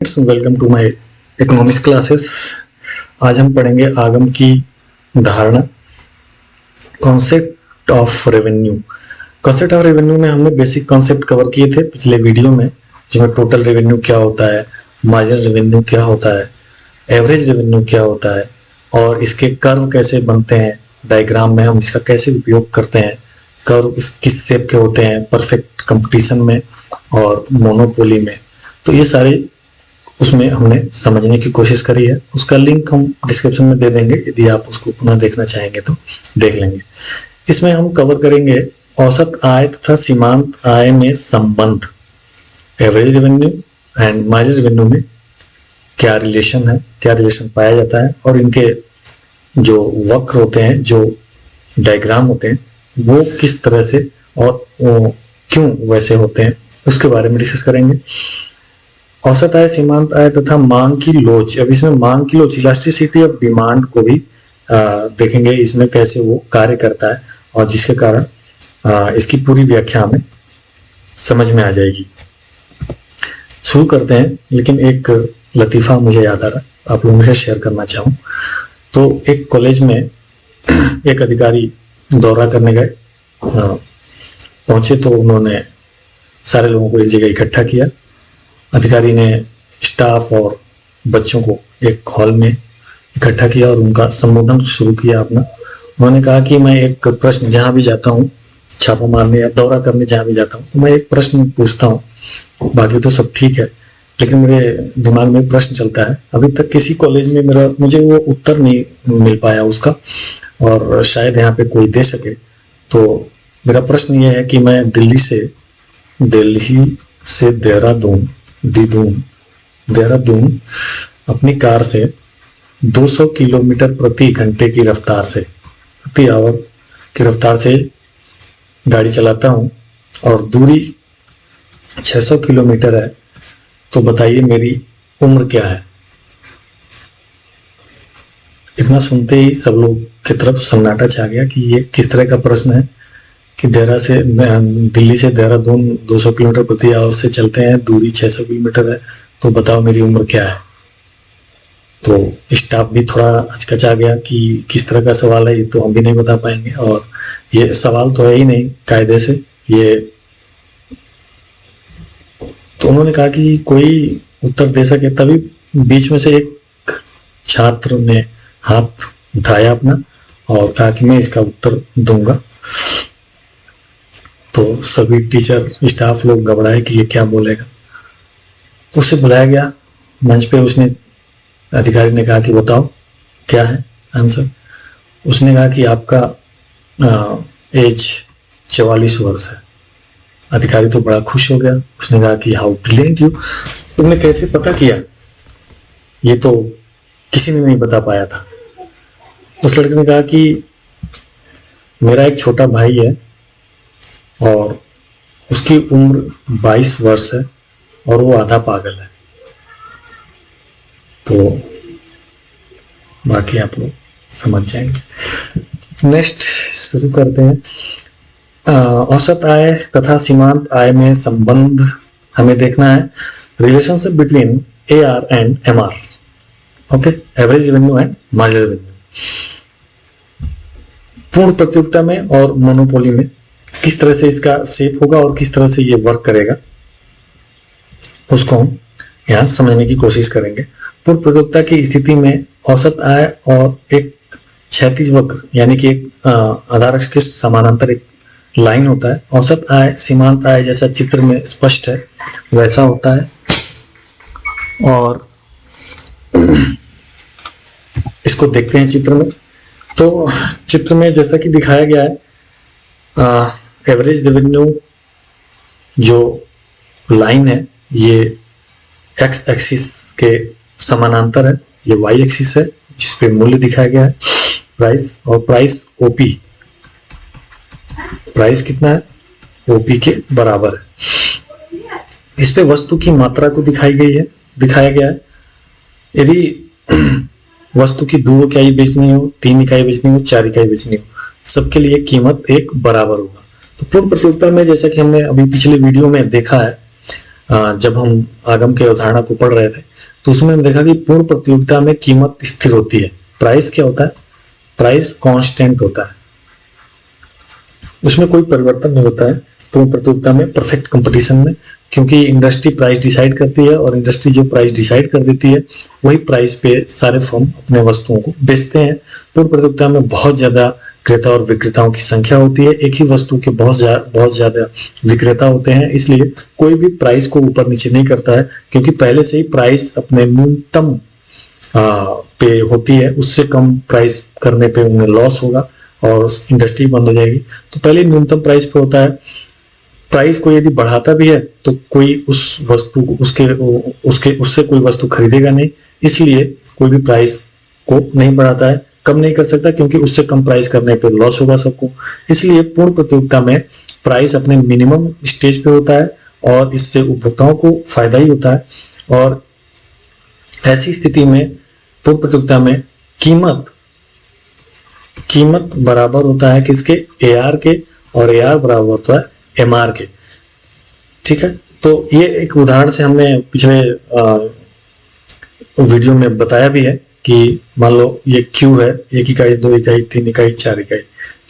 Welcome to my economics classes. आज हम पढ़ेंगे आगम की धारणा, concept of revenue. Concept of revenue में हमने बेसिक कॉन्सेप्ट कवर किए थे पिछले वीडियो में, जिसमें टोटल रेवेन्यू क्या होता है, मार्जिनल रेवेन्यू क्या होता है, एवरेज रेवेन्यू क्या होता है और इसके कर्व कैसे बनते हैं, डायग्राम में हम इसका कैसे उपयोग करते हैं, कर्व किस शेप के होते हैं परफेक्ट कंपटीशन में और मोनोपोली में। तो ये सारे उसमें हमने समझने की कोशिश करी है। उसका लिंक हम डिस्क्रिप्शन में दे देंगे, यदि आप उसको पुनः देखना चाहेंगे तो देख लेंगे। इसमें हम कवर करेंगे औसत आय तथा सीमांत आय में संबंध, average revenue and marginal revenue में क्या रिलेशन है, क्या रिलेशन पाया जाता है और इनके जो वक्र होते हैं, जो डायग्राम होते हैं, वो किस तरह से और क्यों वैसे होते हैं, उसके बारे में डिस्कस करेंगे। औसत आय, सीमांत आय तथा मांग की लोच। अब इसमें मांग की लोच, इलास्टिसिटी ऑफ डिमांड को भी देखेंगे, इसमें कैसे वो कार्य करता है और जिसके कारण इसकी पूरी व्याख्या हमें समझ में आ जाएगी। शुरू करते हैं, लेकिन एक लतीफा मुझे याद आ रहा, आप लोगों से शेयर करना चाहूँ। तो एक कॉलेज में एक अधिकारी दौरा करने गए, पहुंचे तो उन्होंने सारे लोगों को एक जगह इकट्ठा किया। अधिकारी ने स्टाफ और बच्चों को एक हॉल में इकट्ठा किया और उनका संबोधन शुरू किया अपना। उन्होंने कहा कि मैं एक प्रश्न, जहाँ भी जाता हूँ छापा मारने या दौरा करने जहाँ भी जाता हूँ, तो मैं एक प्रश्न पूछता हूँ, बाकी तो सब ठीक है, लेकिन मेरे दिमाग में प्रश्न चलता है। अभी तक किसी कॉलेज में मुझे वो उत्तर नहीं मिल पाया उसका, और शायद यहाँ पे कोई दे सके। तो मेरा प्रश्न ये है कि मैं दिल्ली से देहरादून अपनी कार से 200 किलोमीटर प्रति घंटे की रफ्तार से, प्रति आवर की रफ्तार से गाड़ी चलाता हूँ और दूरी 600 किलोमीटर है, तो बताइए मेरी उम्र क्या है। इतना सुनते ही सब लोग की तरफ सन्नाटा छा गया कि ये किस तरह का प्रश्न है कि दिल्ली से देहरादून 200 किलोमीटर प्रति आवर से चलते हैं, दूरी 600 किलोमीटर है, तो बताओ मेरी उम्र क्या है। तो स्टाफ भी थोड़ा हचकचा गया कि किस तरह का सवाल है, ये तो हम भी नहीं बता पाएंगे, और ये सवाल तो है ही नहीं कायदे से ये। तो उन्होंने कहा कि कोई उत्तर दे सके, तभी बीच में से एक छात्र ने हाथ उठाया अपना और कहा कि मैं इसका उत्तर दूंगा। तो सभी टीचर, स्टाफ लोग घबराए कि ये क्या बोलेगा। तो उसे बुलाया गया मंच पे। उसने, अधिकारी ने कहा कि बताओ क्या है आंसर। उसने कहा कि आपका एज 44 वर्ष है। अधिकारी तो बड़ा खुश हो गया। उसने कहा कि हाउ ब्रिलियंट यू, तुमने कैसे पता किया, ये तो किसी ने नहीं बता पाया था। उस लड़के ने कहा कि मेरा एक छोटा भाई है और उसकी उम्र 22 वर्ष है और वो आधा पागल है। तो बाकी आप लोग समझ जाएंगे। नेक्स्ट शुरू करते हैं। औसत आय तथा सीमांत आय में संबंध हमें देखना है। Relationship between AR and MR, okay, average revenue and marginal revenue. पूर्ण प्रतियोगिता में और मोनोपोली में किस तरह से इसका शेप होगा और किस तरह से ये वर्क करेगा, उसको हम यहाँ समझने की कोशिश करेंगे। पूर्ण प्रतियोगिता की स्थिति में औसत आय और एक क्षैतिज वक्र, यानी कि एक आधार अक्ष के समानांतर एक लाइन होता है। औसत आय सीमांत आय जैसा चित्र में स्पष्ट है वैसा होता है, और इसको देखते हैं चित्र में। तो चित्र में जैसा कि दिखाया गया है, एवरेज रेवेन्यू जो लाइन है ये एक्स एक्सिस के समानांतर है, ये वाई एक्सिस है जिसपे मूल्य दिखाया गया है प्राइस, और प्राइस ओपी, प्राइस कितना है, ओपी के बराबर है। इस पे वस्तु की मात्रा को दिखाया गया है। यदि वस्तु की 2 इकाई बेचनी हो, 3 इकाई बेचनी हो, 4 इकाई बेचनी हो, सबके लिए कीमत एक बराबर होगा। तो पूर्ण प्रतियोगिता में जैसा कि हमने अभी पिछले वीडियो में देखा है, जब हम आगम के अवधारणा को पढ़ रहे थे तो उसमें हमने देखा कि पूर्ण प्रतियोगिता में कीमत स्थिर होती है। प्राइस क्या होता है? प्राइस कांस्टेंट होता है, उसमें कोई परिवर्तन नहीं होता है पूर्ण प्रतियोगिता में, परफेक्ट कंपटीशन में, क्योंकि इंडस्ट्री प्राइस डिसाइड करती है और इंडस्ट्री जो प्राइस डिसाइड कर देती है वही प्राइस पे सारे फर्म अपने वस्तुओं को बेचते हैं। पूर्ण प्रतियोगिता में बहुत ज्यादा क्रेता और विक्रेताओं की संख्या होती है, एक ही वस्तु के बहुत ज्यादा विक्रेता होते हैं, इसलिए कोई भी प्राइस को ऊपर नीचे नहीं करता है, क्योंकि पहले से ही प्राइस अपने न्यूनतम पे होती है, उससे कम प्राइस करने पे उन्हें लॉस होगा और इंडस्ट्री बंद हो जाएगी। तो पहले न्यूनतम प्राइस पे होता है। प्राइस को यदि बढ़ाता भी है तो कोई उस वस्तु को उससे कोई वस्तु खरीदेगा नहीं, इसलिए कोई भी प्राइस को नहीं बढ़ाता है, कम नहीं कर सकता, क्योंकि उससे कम प्राइस करने पे लॉस होगा सबको। इसलिए पूर्ण प्रतियोगिता में प्राइस अपने मिनिमम स्टेज पे होता है और इससे उपभोक्ताओं को फायदा ही होता है। और ऐसी स्थिति में पूर्ण प्रतियोगिता में कीमत बराबर होता है किसके? AR के, और AR बराबर होता है MR के। ठीक है, तो ये एक उदाहरण से हमने पिछले वीडियो में बताया भी है कि मान लो ये Q है, 1 इकाई, 2 इकाई, 3 इकाई, 4 इकाई।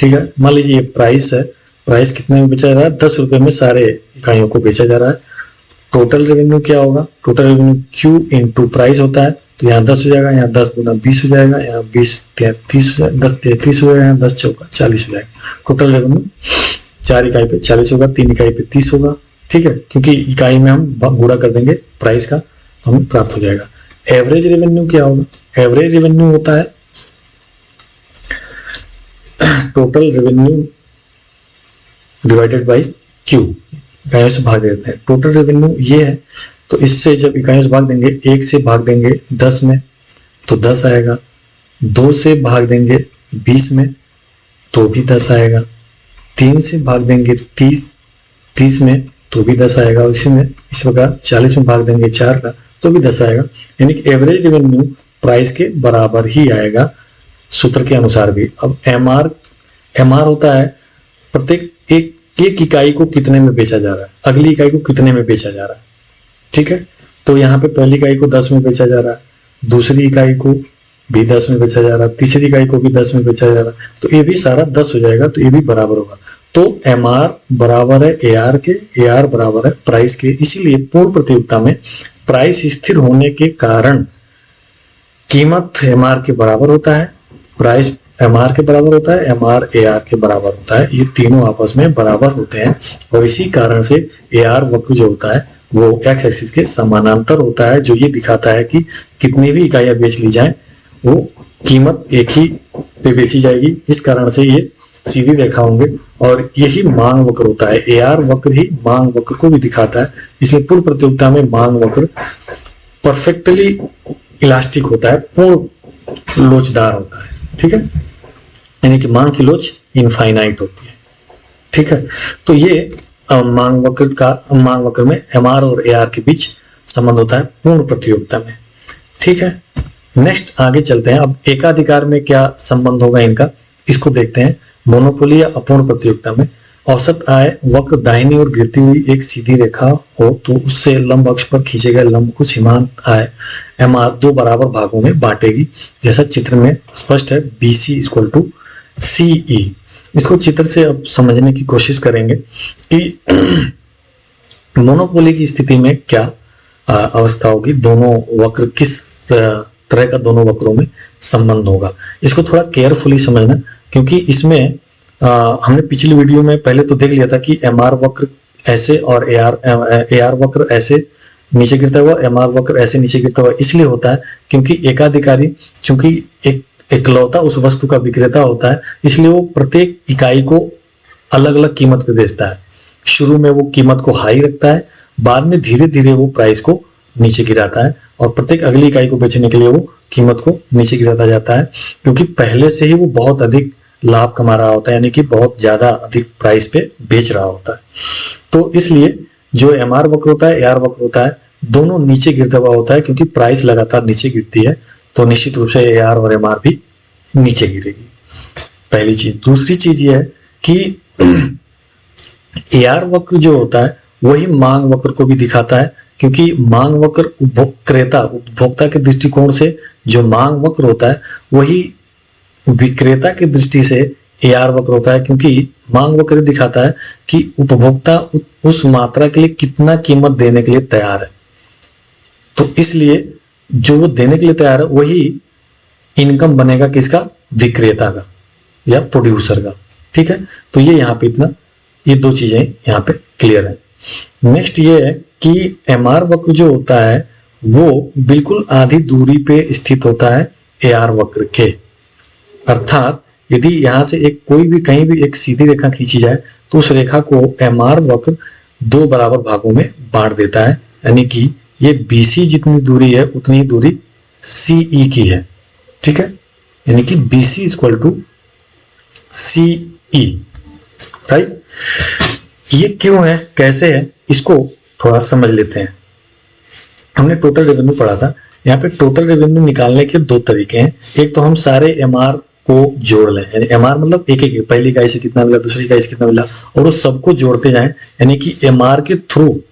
ठीक है, मान लीजिए ये प्राइस है, प्राइस कितने में बेचा जा रहा है? 10 रुपए में सारे इकाइयों को बेचा जा रहा है। टोटल रेवेन्यू क्या होगा? Total revenue Q into price होता है, तो यहाँ 10 हो जाएगा, यहाँ 10 गुना 20 हो जाएगा, यहाँ 20 30 हो जाएगा, 10 33 हो जाएगा, यहाँ 10 चौका 40 हो जाएगा। टोटल रेवेन्यू 4 इकाई पे 40 होगा, 3 इकाई पे 30 होगा। ठीक है, क्योंकि इकाई में हम गुणा कर देंगे प्राइस का तो हमें प्राप्त हो जाएगा। एवरेज रेवेन्यू क्या होगा? एवरेज रेवेन्यू होता है total revenue divided by Q, इकाइयों से भाग देते हैं। टोटल रेवेन्यू ये है, तो इससे जब इकाइयों से भाग देंगे, 1 से भाग देंगे 10 में तो 10 आएगा, 2 से भाग देंगे 20 में तो भी 10 आएगा, 3 से भाग देंगे 30 में तो भी 10 आएगा, और इस प्रकार 40 में भाग देंगे 4 का तो भी 10 आएगा। यानी कि एवरेज रेवेन्यू प्राइस के बराबर ही आएगा सूत्र के अनुसार भी। अब MR होता है प्रत्येक एक इकाई को कितने में बेचा जा रहा है, अगली इकाई को कितने में बेचा जा रहा है। ठीक है, तो यहाँ पे पहली इकाई को 10 में बेचा जा रहा है, दूसरी इकाई को भी 10 में बेचा जा रहा है, तीसरी इकाई को भी 10 में बेचा जा रहा है, तो ये भी सारा 10 हो जाएगा, तो ये भी बराबर होगा। तो MR बराबर है AR के, AR बराबर है प्राइस के। इसीलिए पूर्ण प्रतियोगिता में प्राइस स्थिर होने के कारण कीमत MR के बराबर होता है, प्राइस MR के बराबर होता है, MR AR के बराबर होता है, ये तीनों आपस में बराबर होते हैं। और इसी कारण से AR वक्र जो होता है वो एक्स एक्सिस के समानांतर होता है, जो ये दिखाता है कि कितनी भी इकाइयां बेच ली जाए वो कीमत एक ही पे बेची जाएगी। इस कारण से ये सीधी रेखा होंगे, और यही मांग वक्र होता है। AR वक्र ही मांग वक्र को भी दिखाता है, इसलिए पूर्ण प्रतियोगिता में मांग वक्र परफेक्टली इलास्टिक होता है, पूर्ण लोचदार होता है। ठीक है, यानी कि मांग की लोच इनफाइनाइट होती है। ठीक है, तो ये मांग वक्र में MR और AR के बीच संबंध होता है पूर्ण प्रतियोगिता में। ठीक है, नेक्स्ट आगे चलते हैं। अब एकाधिकार में क्या संबंध होगा इनका, इसको देखते हैं। मोनोपोली या अपूर्ण प्रतियोगिता में औसत आय वक्र दाहिनी ओर गिरती हुई एक सीधी रेखा हो तो उससे लंब अक्ष पर खींचे गए लंब को सीमांत आय MR 2 बराबर भागों में बांटेगी, जैसा चित्र में स्पष्ट है। BC equal to CE। इसको चित्र से अब समझने की कोशिश करेंगे कि मोनोपोली की स्थिति में क्या अवस्था होगी, दोनों वक्र किस तरह का दोनों वक्रों में संबंध होगा। इसको थोड़ा केयरफुली समझना, क्योंकि इसमें हमने पिछली वीडियो में पहले तो देख लिया था कि MR वक्र ऐसे और AR वक्र ऐसे नीचे गिरता हुआ, MR वक्र ऐसे नीचे गिरता हुआ इसलिए होता है क्योंकि एकाधिकारी, चूंकि एकलौता उस वस्तु का विक्रेता होता है, इसलिए वो प्रत्येक इकाई को अलग अलग कीमत पे बेचता है। शुरू में वो कीमत को हाई रखता है, बाद में धीरे धीरे वो प्राइस को नीचे गिराता है, और प्रत्येक अगली इकाई को बेचने के लिए वो कीमत को नीचे गिराता जाता है, क्योंकि पहले से ही वो बहुत अधिक लाभ कमा रहा होता है, यानी कि बहुत ज्यादा अधिक प्राइस पे बेच रहा होता है। तो इसलिए जो MR वक्र होता है, AR वक्र होता है, दोनों नीचे गिरता हुआ होता है, क्योंकि प्राइस लगातार नीचे गिरती है, तो निश्चित रूप से AR और MR भी नीचे गिरेगी। पहली चीज। दूसरी चीज ये है कि AR वक्र जो होता है वही मांग वक्र को भी दिखाता है, क्योंकि मांग वक्र उपभोक्ता के दृष्टिकोण से जो मांग वक्र होता है वही विक्रेता की दृष्टि से AR वक्र होता है, क्योंकि मांग वक्र दिखाता है कि उपभोक्ता उस मात्रा के लिए कितना कीमत देने के लिए तैयार है। तो इसलिए जो वो देने के लिए तैयार है वही इनकम बनेगा किसका, विक्रेता का या प्रोड्यूसर का। ठीक है, तो ये यहाँ पे ये दो चीजें यहाँ पे क्लियर है। नेक्स्ट ये है कि MR वक्र जो होता है वो बिल्कुल आधी दूरी पे स्थित होता है AR वक्र के। अर्थात यदि यहाँ से कोई भी कहीं भी एक सीधी रेखा खींची जाए तो उस रेखा को MR वक्र 2 बराबर भागों में बांट देता है, यानी कि ये BC जितनी दूरी है उतनी ही दूरी CE की है। ठीक है, यानी कि BC equal to CE, right. ये क्यों है, कैसे है, इसको थोड़ा समझ लेते हैं। हमने टोटल रेवेन्यू पढ़ा था, यहाँ पे टोटल रेवेन्यू निकालने के 2 तरीके हैं। एक तो हम सारे MR को जोड़ लें, यानी MR मतलब एक पहली इकाई से कितना मिला, दूसरी इकाई से कितना मिला, और उस सबको जोड़ते जाएं, यानी कि MR के थ्रू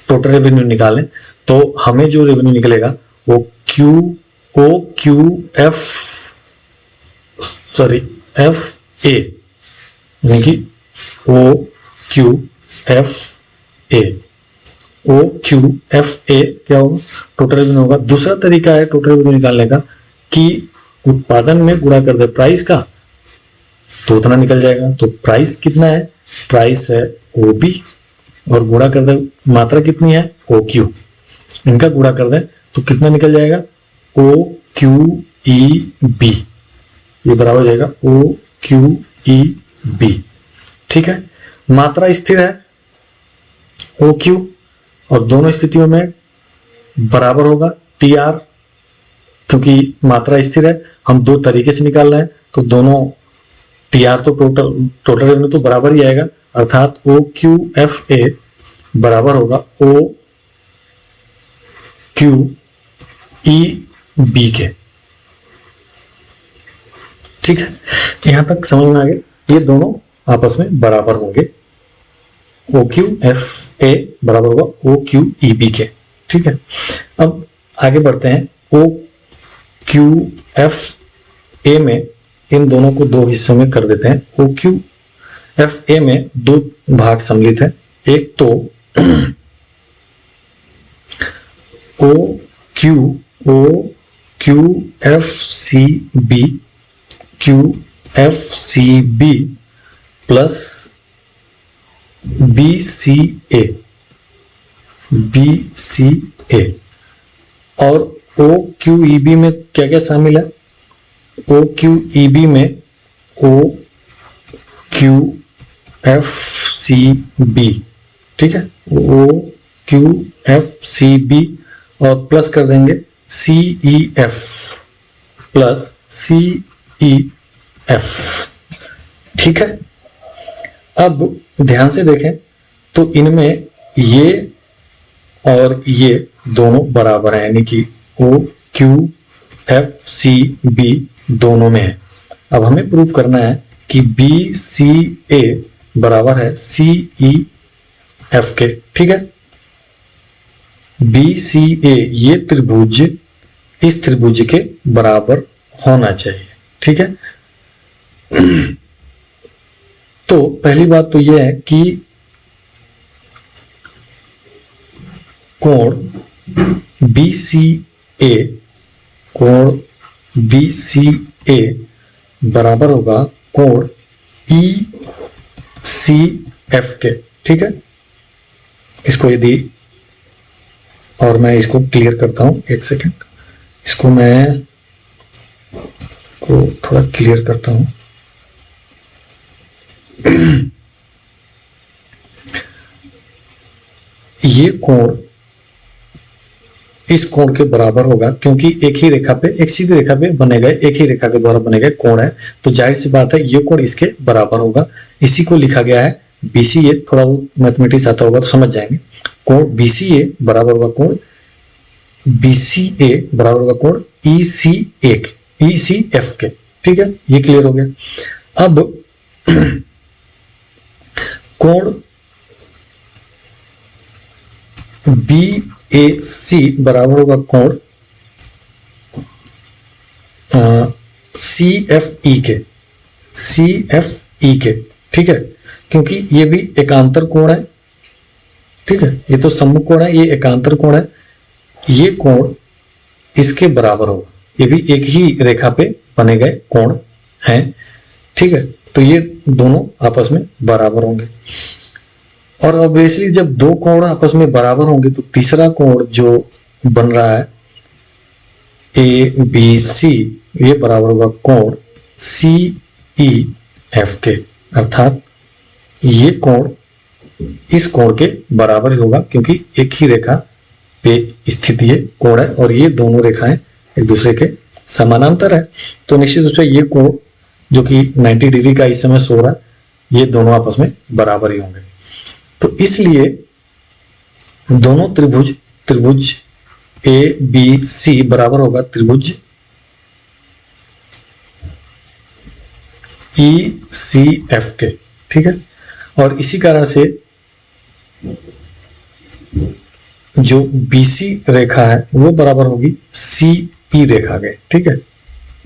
टोटल रेवेन्यू निकालें। तो हमें जो रेवेन्यू निकलेगा वो FA, यानी कि OQFA क्या होगा, टोटल रेवेन्यू होगा। दूसरा तरीका है टोटल रेवेन्यू निकालने का कि उत्पादन में गुणा कर दे प्राइस का, तो उतना निकल जाएगा। तो प्राइस कितना है, प्राइस है OB, और गुणा कर दे मात्रा कितनी है OQ, इनका गुणा कर दे तो कितना निकल जाएगा OQEB, ये बराबर हो जाएगा OQEB। ठीक है, मात्रा स्थिर है OQ, और दोनों स्थितियों में बराबर होगा TR, क्योंकि मात्रा स्थिर है। हम 2 तरीके से निकाल रहे हैं, तो दोनों TR तो टोटल रेवेन्यू तो बराबर ही आएगा, अर्थात OQFA बराबर होगा OQEB के। ठीक है, यहां तक समझ में आ गया, ये दोनों आपस में बराबर होंगे, OQFA बराबर होगा OQEB के। ठीक है, अब आगे बढ़ते हैं। OQFA में इन दोनों को 2 हिस्सों में कर देते हैं। OQFA में 2 भाग सम्मिलित है, एक तो QFCB प्लस BCA, और OQEB में क्या क्या शामिल है, OQEB में OQFCB, ठीक है, OQFCB और प्लस कर देंगे CEF प्लस CEF। ठीक है, अब ध्यान से देखें तो इनमें ये और ये दोनों बराबर है, यानी कि OQFCB दोनों में है। अब हमें प्रूफ करना है कि BCA बराबर है CEF के। ठीक है, BCA ये त्रिभुज इस त्रिभुज के बराबर होना चाहिए। ठीक है, तो पहली बात तो यह है कि कोण BCA बराबर होगा कोण ECF के। ठीक है, इसको यदि, और मैं इसको क्लियर करता हूं, एक सेकेंड, इसको मैं को थोड़ा क्लियर करता हूं। ये कोण इस कोण के बराबर होगा, क्योंकि एक ही रेखा पे, एक सीधी रेखा पे बने गए, एक ही रेखा के द्वारा बने गए कोण है, तो जाहिर सी बात है ये कोण इसके बराबर होगा। इसी को लिखा गया है BCA, थोड़ा वो मैथमेटिक्स आता होगा तो समझ जाएंगे। कोण BCA बराबर होगा कोण BCA बराबर होगा कोण ECF के। ठीक है, ये क्लियर हो गया। अब कोण बी ए सी बराबर होगा कोण सी एफ ई के, सी एफ ई के, ठीक है, क्योंकि ये भी एकांतर कोण है, ठीक है, ये तो सम्मुख कोण है, ये एकांतर कोण है, ये कोण इसके बराबर होगा, ये भी एक ही रेखा पे बने गए कोण हैं, ठीक है, तो ये दोनों आपस में बराबर होंगे। और ऑब्वियसली जब दो कोण आपस में बराबर होंगे तो तीसरा कोण जो बन रहा है ए बी सी, ये बराबर होगा कोण सी ई एफ के, अर्थात ये कोण इस कोण के बराबर ही होगा, क्योंकि एक ही रेखा पे स्थित ये कोण है और ये दोनों रेखाएं एक दूसरे के समानांतर है। तो निश्चित रूप से ये कोण जो कि 90 डिग्री का इस समय सो रहा है, ये दोनों आपस में बराबर ही होंगे। तो इसलिए दोनों त्रिभुज ए बी सी बराबर होगा त्रिभुज ई सी एफ के, ठीक है। और इसी कारण से जो बीसी रेखा है वो बराबर होगी सी ई रेखा के, ठीक है,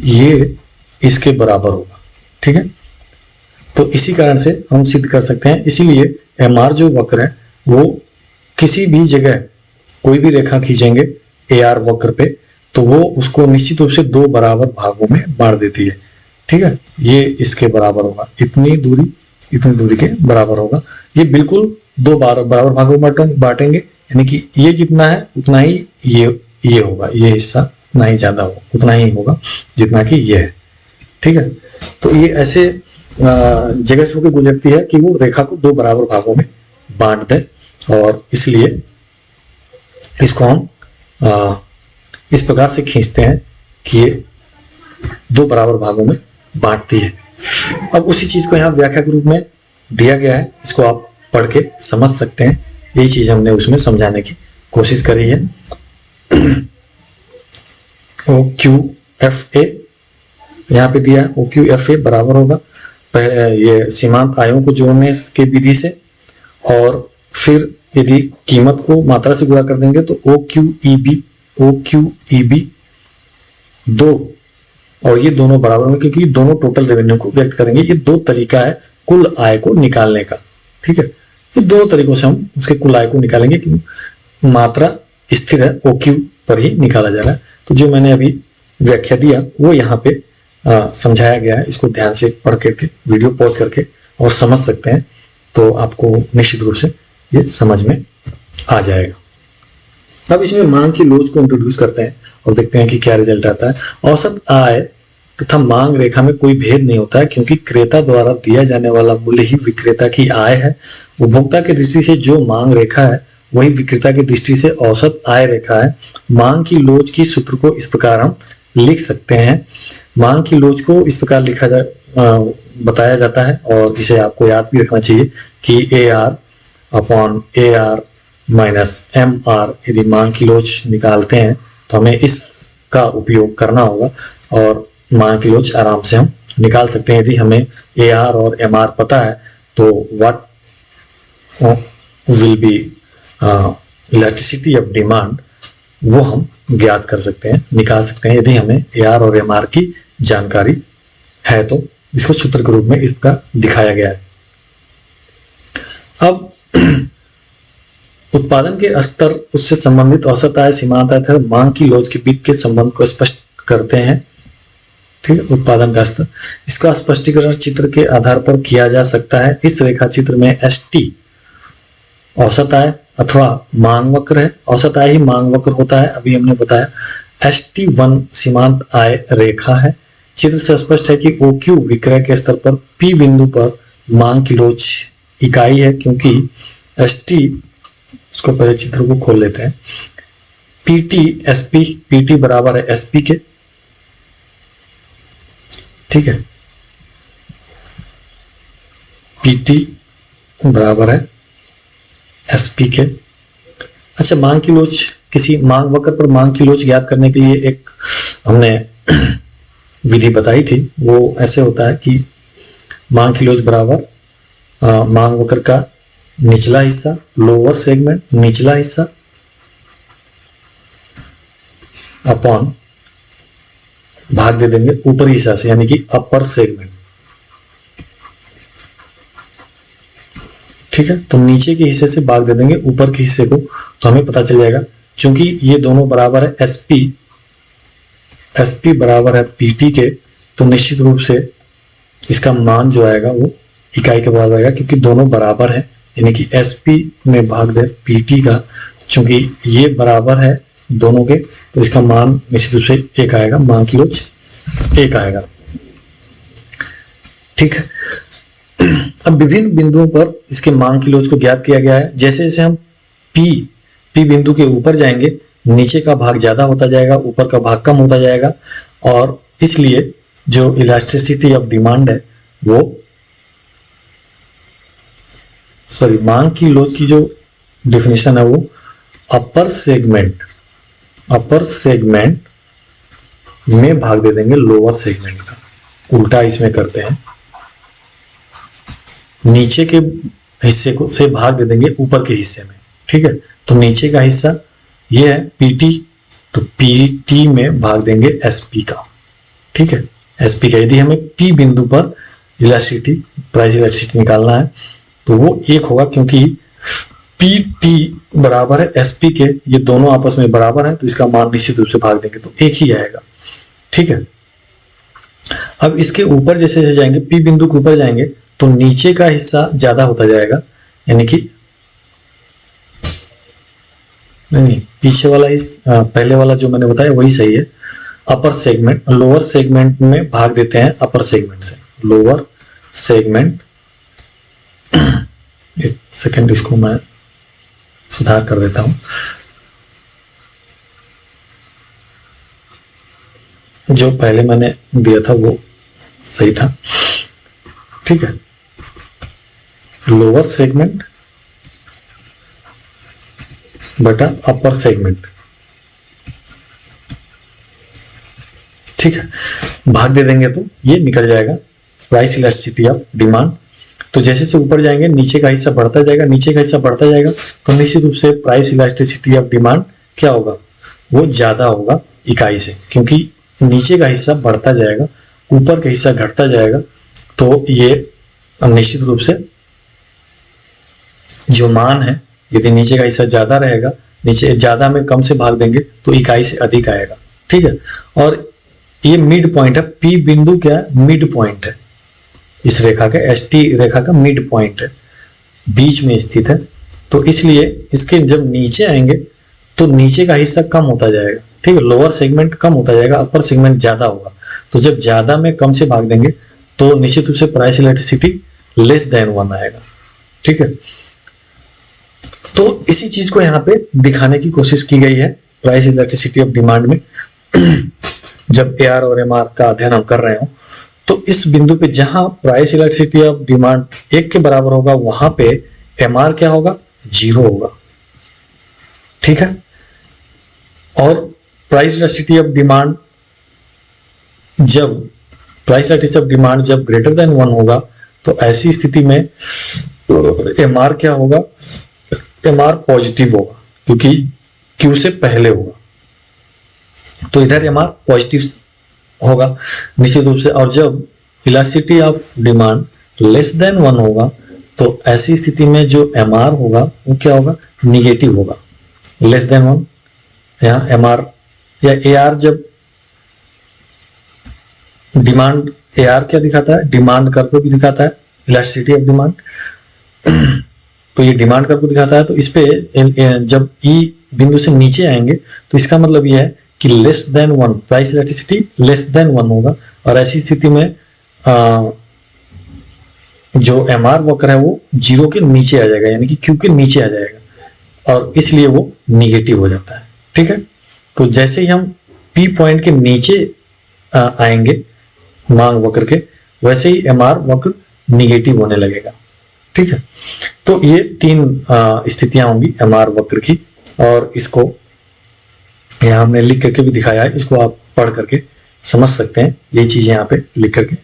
ये इसके बराबर होगा, ठीक है। तो इसी कारण से हम सिद्ध कर सकते हैं, इसीलिए एम आर जो वक्र है वो किसी भी जगह कोई भी रेखा खींचेंगे ए आर वक्र पे तो वो उसको निश्चित रूप से दो बराबर भागों में बांट देती है, ठीक है। ये इसके बराबर होगा, इतनी दूरी के बराबर होगा, ये बिल्कुल दो बराबर भागों में बांटेंगे, यानी कि ये जितना है उतना ही ये होगा, ये हिस्सा उतना ही ज्यादा होगा, उतना ही होगा जितना कि ये है, ठीक है। तो ये ऐसे जगह से होकर गुजरती है कि वो रेखा को दो बराबर भागों में बांट दे, और इसलिए इसको हम इस प्रकार से खींचते हैं कि ये दो बराबर भागों में बांटती है। अब उसी चीज को यहाँ व्याख्या के रूप में दिया गया है, इसको आप पढ़ के समझ सकते हैं, यही चीज हमने उसमें समझाने की कोशिश करी है। ओ क्यू एफ ए यहाँ पे दिया है, ओ क्यू एफ ए बराबर होगा पहले ये सीमांत आयों को जोड़ने के विधि से, और फिर यदि कीमत को मात्रा से गुणा कर देंगे तो ओ क्यू ई बी दो, और ये दोनों बराबर होंगे क्योंकि दोनों टोटल रेवेन्यू को व्यक्त करेंगे। ये दो तरीका है कुल आय को निकालने का, ठीक है। ये दोनों तरीकों से हम उसके कुल आय को निकालेंगे, क्योंकि मात्रा स्थिर है, ओ क्यू पर ही निकाला जा रहा है। तो जो मैंने अभी व्याख्या दिया वो यहाँ पे समझाया गया है, इसको ध्यान से पढ़ करके वीडियो पॉज करके और समझ सकते हैं, तो आपको निश्चित रूप से ये समझ में आ जाएगा। अब इसमें मांग की लोच को इंट्रोड्यूस करते हैं और देखते हैं कि क्या रिजल्ट आता है। औसत आय तथा मांग रेखा में कोई भेद नहीं होता है, क्योंकि क्रेता द्वारा दिया जाने वाला मूल्य ही विक्रेता की आय है। उपभोक्ता की दृष्टि से जो मांग रेखा है वही विक्रेता की दृष्टि से औसत आय रेखा है। मांग की लोच की सूत्र को इस प्रकार हम लिख सकते हैं। मांग की लोच को इस प्रकार बताया जाता है, और इसे आपको याद भी रखना चाहिए कि A R upon A R minus M R, यदि मांग की लोच निकालते हैं तो हमें इसका उपयोग करना होगा, और मांग की लोच आराम से हम निकाल सकते हैं। यदि हमें ए आर और एम आर पता है तो what will be elasticity of demand वो हम ज्ञात कर सकते हैं, निकाल सकते हैं, यदि हमें ए आर और एम आर की जानकारी है तो। इसको सूत्र के रूप में इसका दिखाया गया है। अब उत्पादन के स्तर, उससे संबंधित औसत आय, सीमांत आय तथा मांग की लोच के बीच के संबंध को स्पष्ट करते हैं, ठीक है। उत्पादन का स्तर, इसका स्पष्टीकरण चित्र के आधार पर किया जा सकता है। इस रेखा चित्र में एस टी औसत आय अथवा मांग वक्र है। औसत आय ही मांग वक्र होता है, अभी हमने बताया। ST1 सीमांत आय रेखा है। चित्र से स्पष्ट है कि OQ विक्रय के स्तर पर P बिंदु पर मांग की लोच इकाई है, क्योंकि ST, उसको पहले चित्र को खोल लेते हैं, PT SP, PT बराबर है SP के, ठीक है, PT बराबर है SP के। अच्छा, मांग की लोच, किसी मांग वक्र पर मांग की लोच ज्ञात करने के लिए एक हमने विधि बताई थी, वो ऐसे होता है कि मांग की लोच बराबर मांग वक्र का निचला हिस्सा, लोअर सेगमेंट निचला हिस्सा, अपॉन भाग दे देंगे ऊपरी हिस्सा से, यानी कि अपर सेगमेंट। ठीक है, तो नीचे के हिस्से से भाग दे देंगे ऊपर के हिस्से को, तो हमें पता चल जाएगा क्योंकि ये दोनों बराबर है एसपी बराबर है पीटी के, तो निश्चित रूप से इसका मान जो आएगा वो इकाई के बराबर आएगा, क्योंकि दोनों बराबर है, यानी कि एसपी में भाग दे पीटी का, चूंकि ये बराबर है दोनों के, तो इसका मान निश्चित रूप से 1 आएगा, मान की लोच 1 आएगा। ठीक है, अब विभिन्न बिंदुओं पर इसके मान की लोच को ज्ञात किया गया है। जैसे जैसे हम पी बिंदु के ऊपर जाएंगे, नीचे का भाग ज्यादा होता जाएगा, ऊपर का भाग कम होता जाएगा, और इसलिए जो इलास्टिसिटी ऑफ डिमांड है वो मांग की लोच की जो डेफिनेशन है वो अपर सेगमेंट में भाग दे देंगे लोअर सेगमेंट का। उल्टा इसमें करते हैं, नीचे के हिस्से को से भाग दे देंगे ऊपर के हिस्से में। ठीक है, तो नीचे का हिस्सा ये है पीटी, तो पीटी में भाग देंगे एसपी का। ठीक है, एसपी का, यदि हमें पी बिंदु पर इलास्टिसिटी प्राइस इलास्टिसिटी निकालना है तो वो 1 होगा, क्योंकि पीटी बराबर है एसपी के, ये दोनों आपस में बराबर है, तो इसका मान निश्चित रूप से भाग देंगे तो 1 ही आएगा। ठीक है, अब इसके ऊपर जैसे जैसे जाएंगे, पी बिंदु के ऊपर जाएंगे तो नीचे का हिस्सा ज्यादा होता जाएगा, यानी कि नहीं पीछे वाला पहले वाला जो मैंने बताया वही सही है। अपर सेगमेंट लोअर सेगमेंट में भाग देते हैं अपर सेगमेंट से, लोअर सेगमेंट। एक सेकंड, इसको मैं सुधार कर देता हूं। जो पहले मैंने दिया था वो सही था। ठीक है, लोअर सेगमेंट बटा अपर सेगमेंट। ठीक है, भाग दे देंगे तो ये निकल जाएगा प्राइस इलास्टिसिटी ऑफ डिमांड। तो जैसे से ऊपर जाएंगे नीचे का हिस्सा बढ़ता जाएगा, नीचे का हिस्सा बढ़ता जाएगा, तो निश्चित रूप से प्राइस इलास्टिसिटी ऑफ डिमांड क्या होगा, वो ज्यादा होगा इकाई से, क्योंकि नीचे का हिस्सा बढ़ता जाएगा, ऊपर का हिस्सा घटता जाएगा, तो ये निश्चित रूप से जो मान है, यदि नीचे का हिस्सा ज्यादा रहेगा, नीचे ज्यादा में कम से भाग देंगे तो इकाई से अधिक आएगा। ठीक है, और ये मिड पॉइंट है, पी बिंदु क्या है, मिड पॉइंट है, इस रेखा का एसटी रेखा का मिड पॉइंट है, बीच में स्थित है, तो इसलिए इसके जब नीचे आएंगे तो नीचे का हिस्सा कम होता जाएगा। ठीक है, लोअर सेगमेंट कम होता जाएगा, अपर सेगमेंट ज्यादा होगा, तो जब ज्यादा में कम से भाग देंगे तो निश्चित रूप से प्राइस इलास्टिसिटी लेस देन 1 आएगा। ठीक है, तो इसी चीज को यहाँ पे दिखाने की कोशिश की गई है प्राइस इलास्टिसिटी ऑफ डिमांड में। जब एआर और एमआर का अध्ययन हम कर रहे हो, तो इस बिंदु पे जहां प्राइस इलास्टिसिटी ऑफ डिमांड 1 के बराबर होगा, वहां पे एमआर क्या होगा, 0 होगा। ठीक है, और प्राइस इलास्टिसिटी ऑफ डिमांड जब ग्रेटर देन 1 होगा, तो ऐसी स्थिति में एमआर क्या होगा, एमआर पॉजिटिव होगा, क्योंकि क्यू से पहले होगा, तो इधर एमआर पॉजिटिव होगा निश्चित रूप से। और जब elasticity of demand less than 1 होगा, तो ऐसी स्थिति में जो एमआर होगा वो क्या होगा, निगेटिव होगा, लेस देन 1। यहाँ एमआर या एआर, जब डिमांड एआर क्या दिखाता है, डिमांड कर्व को भी दिखाता है, इलास्टिसिटी ऑफ डिमांड, तो ये डिमांड कर्व को दिखाता है। तो इस पे जब ई बिंदु से नीचे आएंगे तो इसका मतलब यह है कि less than 1, price elasticity less than 1 होगा, और ऐसी स्थिति में जो एमआर वक्र है वो 0 के नीचे आ जाएगा, यानी कि क्यू के नीचे आ जाएगा, और इसलिए वो निगेटिव हो जाता है। ठीक है, तो जैसे ही हम पी पॉइंट के नीचे आएंगे मांग वक्र के, वैसे ही एमआर वक्र निगेटिव होने लगेगा। ठीक है, तो ये 3 स्थितियां होंगी एमआर वक्र की, और इसको यहाँ हमने लिख करके भी दिखाया है, इसको आप पढ़ करके समझ सकते हैं। ये चीजें यहाँ पे लिख करके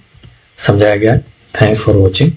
समझाया गया है। Thanks for watching.